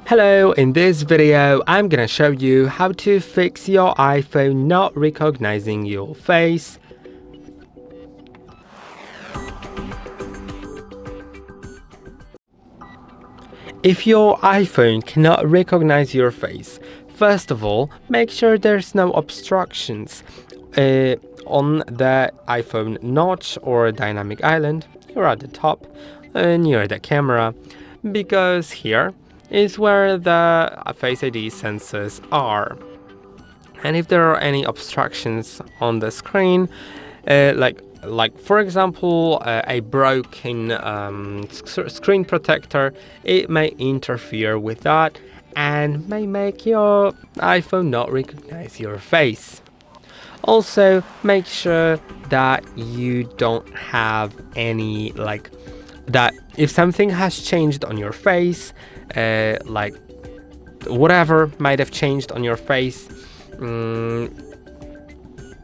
Hello, in this video I'm gonna show you how to fix your iPhone not recognizing your face. If your iPhone cannot recognize your face, first of all, make sure there's no obstructions on the iPhone notch or dynamic island. You're at the top, near the camera, because here is where the Face ID sensors are. And if there are any obstructions on the screen, like for example a broken screen protector, it may interfere with that and may make your iPhone not recognize your face. Also, make sure that you don't have any that if something has changed on your face, like whatever might have changed on your face,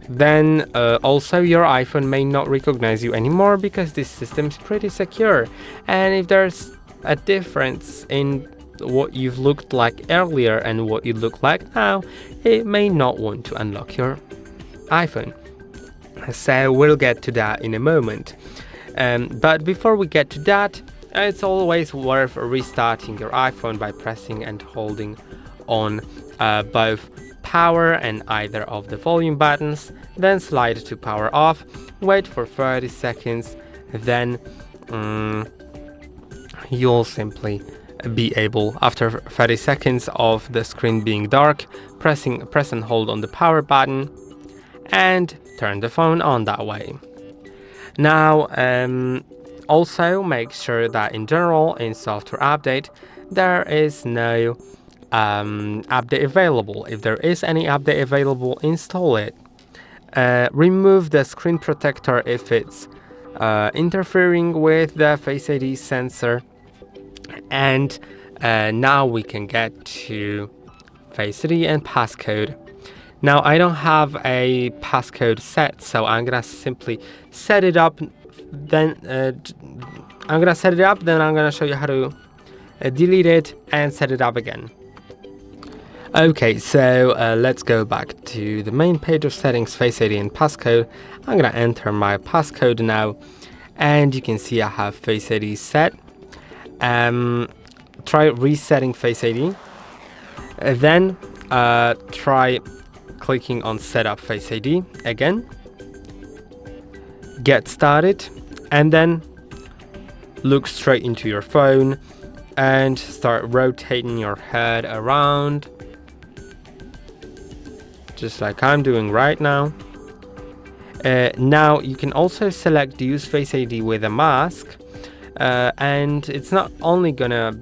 then also your iPhone may not recognize you anymore, because this system is pretty secure. And if there's a difference in what you've looked like earlier and what you look like now, it may not want to unlock your iPhone. So we'll get to that in a moment. But before we get to that, it's always worth restarting your iPhone by pressing and holding on both power and either of the volume buttons, then slide to power off, wait for 30 seconds, then you'll simply be able, after 30 seconds of the screen being dark, press and hold on the power button and turn the phone on that way. Now, also make sure that in general, in software update, there is no update available. If there is any update available, install it. Remove the screen protector if it's interfering with the Face ID sensor. And now we can get to Face ID and passcode. Now, I don't have a passcode set, so I'm gonna simply set it up. Then I'm gonna show you how to delete it and set it up again. Okay, so let's go back to the main page of settings, Face ID and passcode. I'm gonna enter my passcode now, and you can see I have Face ID set. Try resetting Face ID, then try clicking on Setup Face ID again, get started, and then look straight into your phone and start rotating your head around, just like I'm doing right now. Now you can also select Use Face ID with a mask, and it's not only gonna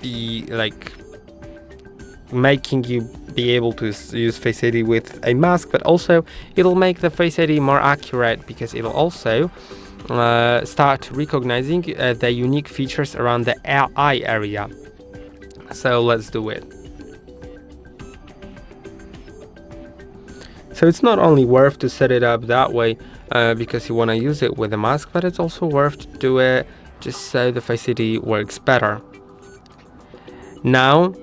be like making you be able to use Face ID with a mask, but also it'll make the Face ID more accurate, because it'll also start recognizing the unique features around the eye area. So let's do it. So it's not only worth to set it up that way because you want to use it with a mask, but it's also worth to do it just so the Face ID works better. Now,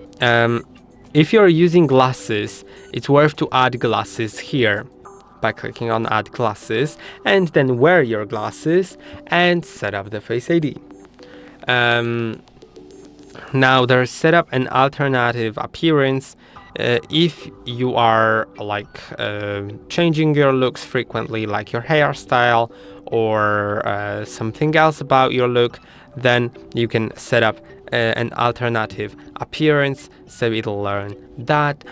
if you're using glasses, it's worth to add glasses here by clicking on Add Glasses, and then wear your glasses and set up the Face ID. Now there's set up an alternative appearance. If you are changing your looks frequently, like your hairstyle or something else about your look, then you can set up an alternative appearance, so it'll learn that.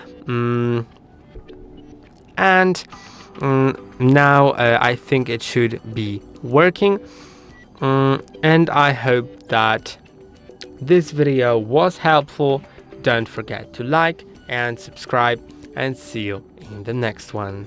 Now I think it should be working, and I hope that this video was helpful. Don't forget to like and subscribe, and see you in the next one.